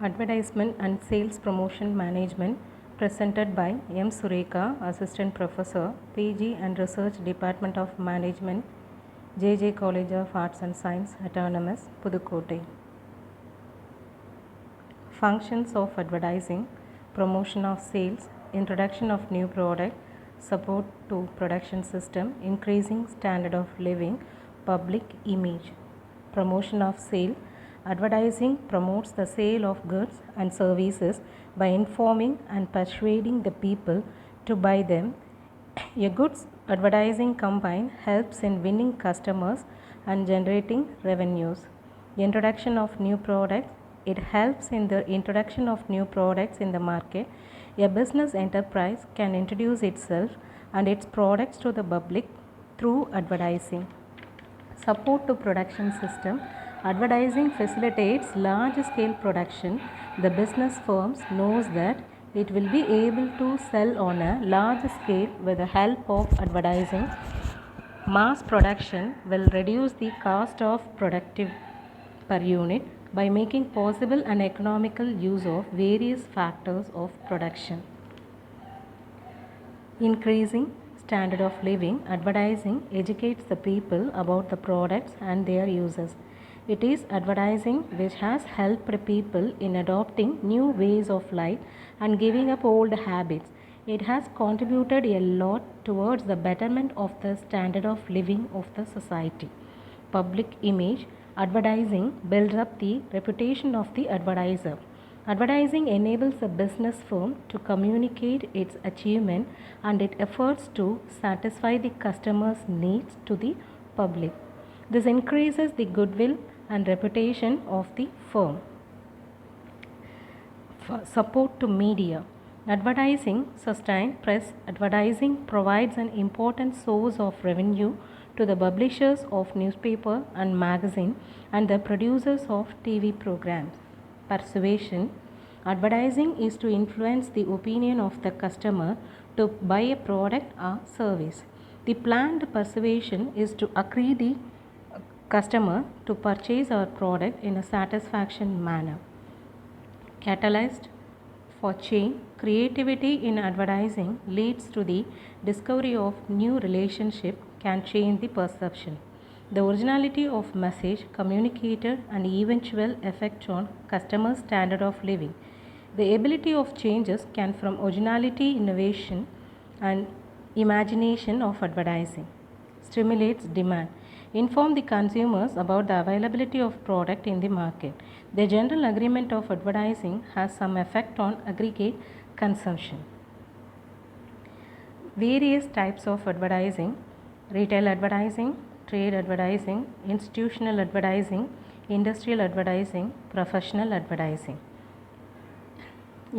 Advertisement and Sales Promotion Management, presented by M Sureka, Assistant Professor, PG and Research Department of Management, JJ College of Arts and Science, Autonomous, Pudukkottai. Functions of advertising: promotion of sales, introduction of new product, support to production system, increasing standard of living, public image. Promotion of sale: advertising promotes the sale of goods and services by informing and persuading the people to buy them. A good advertising campaign helps in winning customers and generating revenues. Introduction of new products: it helps in the introduction of new products in the market. A business enterprise can introduce itself and its products to the public through advertising. Support to production system: advertising facilitates large scale production. The business firms knows that it will be able to sell on a large scale with the help of advertising. Mass production will reduce the cost of productive per unit by making possible an economical use of various factors of production. Increasing standard of living: advertising educates the people about the products and their uses. It is advertising which has helped people in adopting new ways of life and giving up old habits. It has contributed a lot towards the betterment of the standard of living of the society. Public image: advertising builds up the reputation of the advertiser. Advertising enables a business firm to communicate its achievement and its efforts to satisfy the customer's needs to the public. This increases the goodwill and reputation of the firm. Support to media: advertising sustains press. Advertising provides an important source of revenue to the publishers of newspaper and magazine and the producers of TV programs. Persuasion: advertising is to influence the opinion of the customer to buy a product or service. The planned persuasion is to agree the customer to purchase our product in a satisfaction manner. Catalyst for change: creativity in advertising leads to the discovery of new relationship, can change the perception. The originality of message communicated and eventual effect on customer's standard of living. The ability of changes can from originality, innovation and imagination of advertising. Stimulates demand: inform the consumers about the availability of product in the market. The general agreement of advertising has some effect on aggregate consumption. Various types of advertising: retail advertising, trade advertising, institutional advertising, industrial advertising, professional advertising.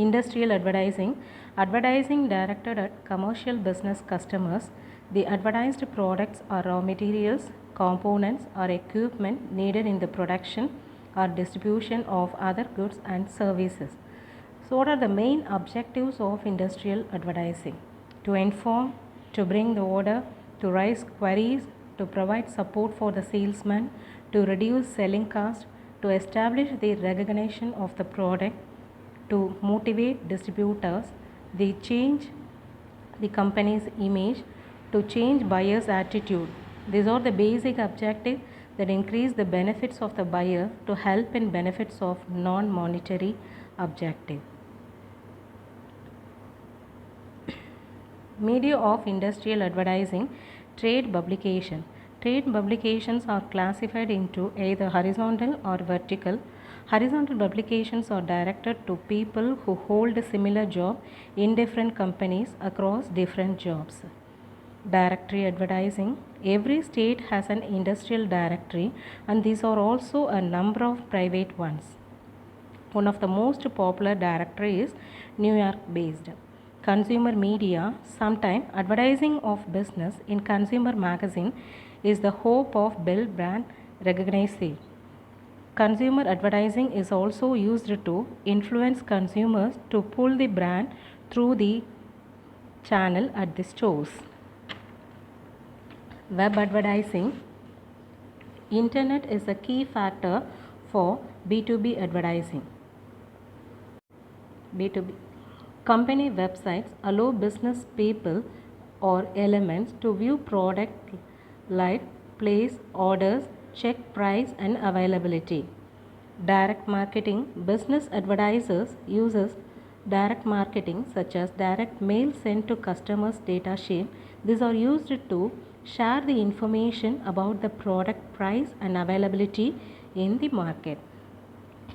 Industrial advertising: advertising directed at commercial business customers. The advertised products are raw materials, components or equipment needed in the production or distribution of other goods and services. So what are the main objectives of industrial advertising? To inform, to bring the order, to raise queries, to provide support for the salesman, to reduce selling cost, to establish the recognition of the product, to motivate distributors, they change the company's image, to change buyer's attitude. These are the basic objectives that increase the benefits of the buyer to help in benefits of non-monetary objective. Media of industrial advertising: trade publication. Trade publications are classified into either horizontal or vertical. Horizontal publications are directed to people who hold a similar job in different companies across different jobs. Directory advertising: every state has an industrial directory and these are also a number of private ones. One of the most popular directory is New York based. Consumer media: sometimes advertising of business in consumer magazine is the hope of build brand recognition. Consumer advertising is also used to influence consumers to pull the brand through the channel at the stores. Web advertising: internet is a key factor for B2B advertising. B2B. Company websites allow business people or elements to view product live, place orders, check price and availability. Direct marketing. Business advertisers uses direct marketing such as direct mail sent to customers data sheet. These are used to share the information about the product price and availability in the market.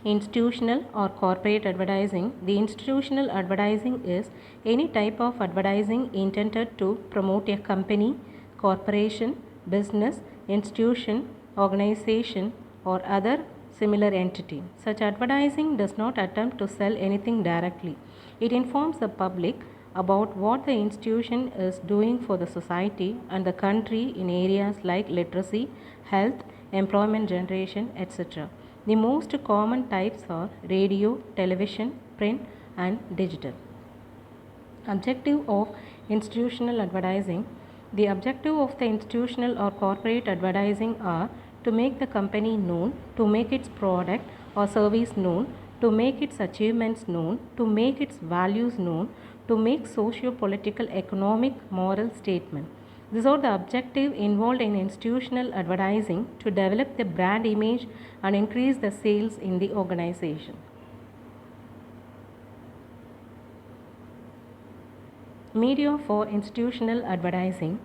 Institutional or corporate advertising. The institutional advertising is any type of advertising intended to promote a company, corporation, business, institution, organization, or other similar entity. Such advertising does not attempt to sell anything directly. It informs the public about what the institution is doing for the society and the country in areas like literacy, health, employment generation, etc. The most common types are radio, television, print, and digital. Objective of institutional advertising. The objective of the institutional or corporate advertising are to make the company known, to make its product or service known, to make its achievements known, to make its values known, to make socio-political, economic, moral statement. These are the objectives involved in institutional advertising to develop the brand image and increase the sales in the organization. Media for institutional advertising.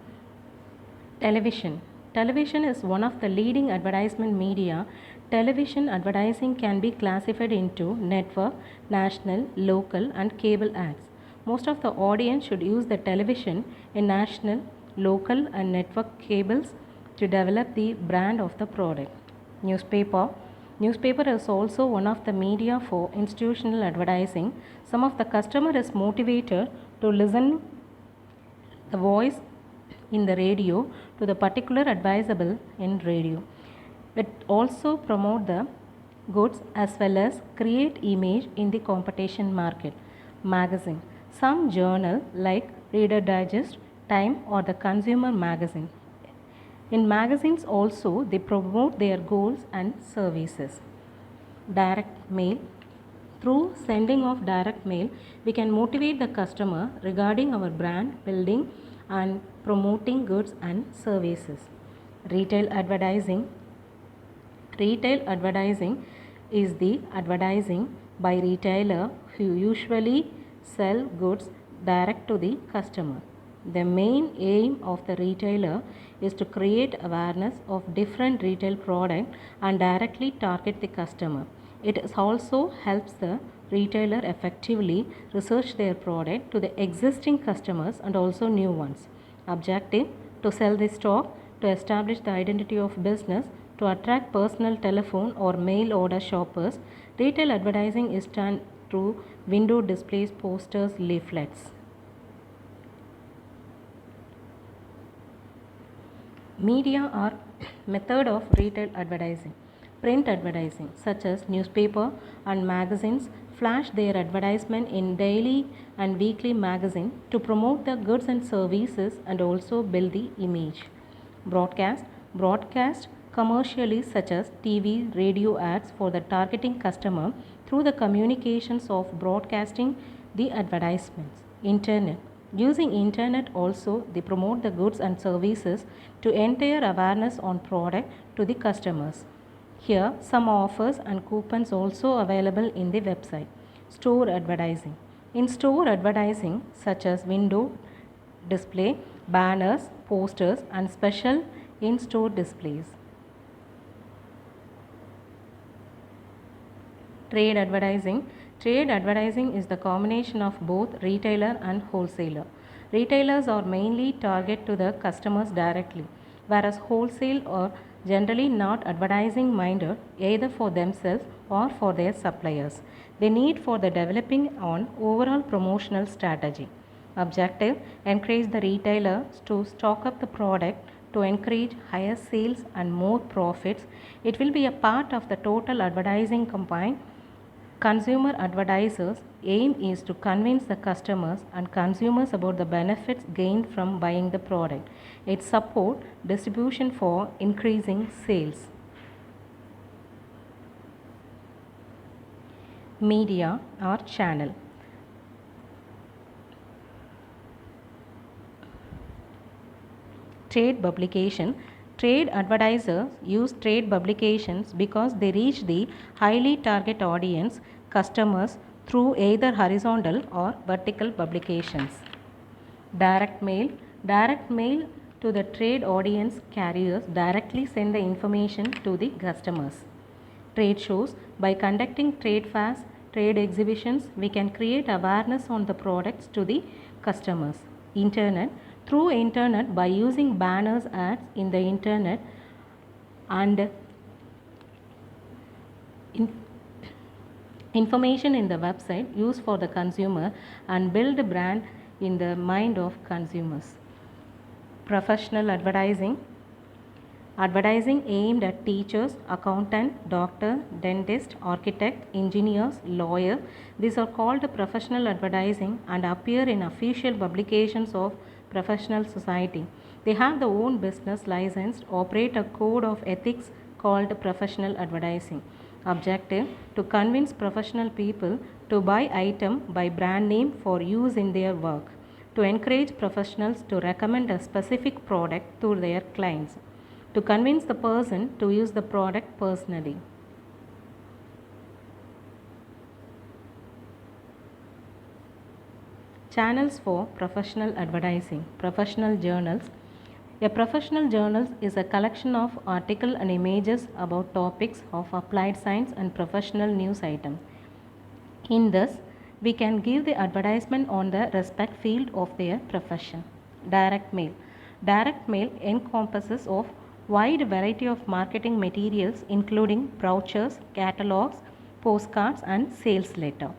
Television. Television is one of the leading advertisement media. Television advertising can be classified into network, national, local, and cable ads. Most of the audience should use the television in national, local, and network cables to develop the brand of the product. Newspaper. Newspaper is also one of the media for institutional advertising. Some of the customer is motivated to listen the voice in the radio to the particular advisable in radio. It also promote the goods as well as create image in the competition market. Magazine. Some journal like Reader Digest, Time or the Consumer Magazine. In magazines also they promote their goals and services. Direct mail. Through sending of direct mail, we can motivate the customer regarding our brand building and promoting goods and services. Retail advertising. Retail advertising is the advertising by retailer who usually sell goods direct to the customer. The main aim of the retailer is to create awareness of different retail products and directly target the customer. It also helps the retailer effectively research their product to the existing customers and also new ones. Objective: to sell the stock, to establish the identity of business, to attract personal telephone or mail order shoppers. Retail advertising is done through window displays, posters, leaflets. Media or method of retail advertising. Print advertising such as newspaper and magazines flash their advertisement in daily and weekly magazine to promote the goods and services and also build the image. Broadcast. Broadcast commercially such as TV, radio ads for the targeting customer through the communications of broadcasting the advertisements. Internet. Using internet also they promote the goods and services to entail awareness on product to the customers. Here some offers and coupons also available in the website. Store advertising. In store advertising such as window display, banners, posters and special in-store displays. Trade advertising. Trade advertising is the combination of both retailer and wholesaler. Retailers are mainly target to the customers directly, whereas wholesale are generally not advertising minded either for themselves or for their suppliers. They need for the developing on overall promotional strategy. Objective: encourage the retailers to stock up the product to encourage higher sales and more profits. It will be a part of the total advertising campaign. Consumer advertisers' aim is to convince the customers and consumers about the benefits gained from buying the product. It supports distribution for increasing sales. Media or channel. Trade publication. Trade advertisers use trade publications because they reach the highly target audience, customers, through either horizontal or vertical publications. Direct mail. Direct mail to the trade audience carriers directly send the information to the customers. Trade shows. By conducting trade fairs, trade exhibitions, we can create awareness on the products to the customers. Internet. Through internet, by using banners, ads in the internet and information in the website used for the consumer and build a brand in the mind of consumers. Professional advertising. Advertising aimed at teachers, accountant, doctor, dentist, architect, engineers, lawyer. These are called professional advertising and appear in official publications of professional society. They have their own business license, operate a code of ethics called professional advertising. Objective: to convince professional people to buy item by brand name for use in their work. To encourage professionals to recommend a specific product to their clients. To convince the person to use the product personally. Channels for professional advertising. Professional journals. A professional journal is a collection of articles and images about topics of applied science and professional news items. In this, we can give the advertisement on the respect field of their profession. Direct mail. Direct mail encompasses of wide variety of marketing materials including brochures, catalogs, postcards and sales letter.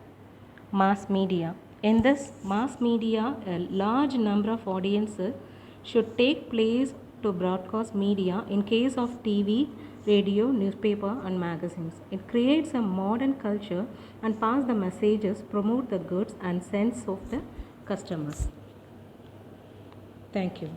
Mass media. In this mass media, a large number of audiences should take place to broadcast media in case of TV, radio, newspaper and magazines. It creates a modern culture and pass the messages, promote the goods and sense of the customers. Thank you.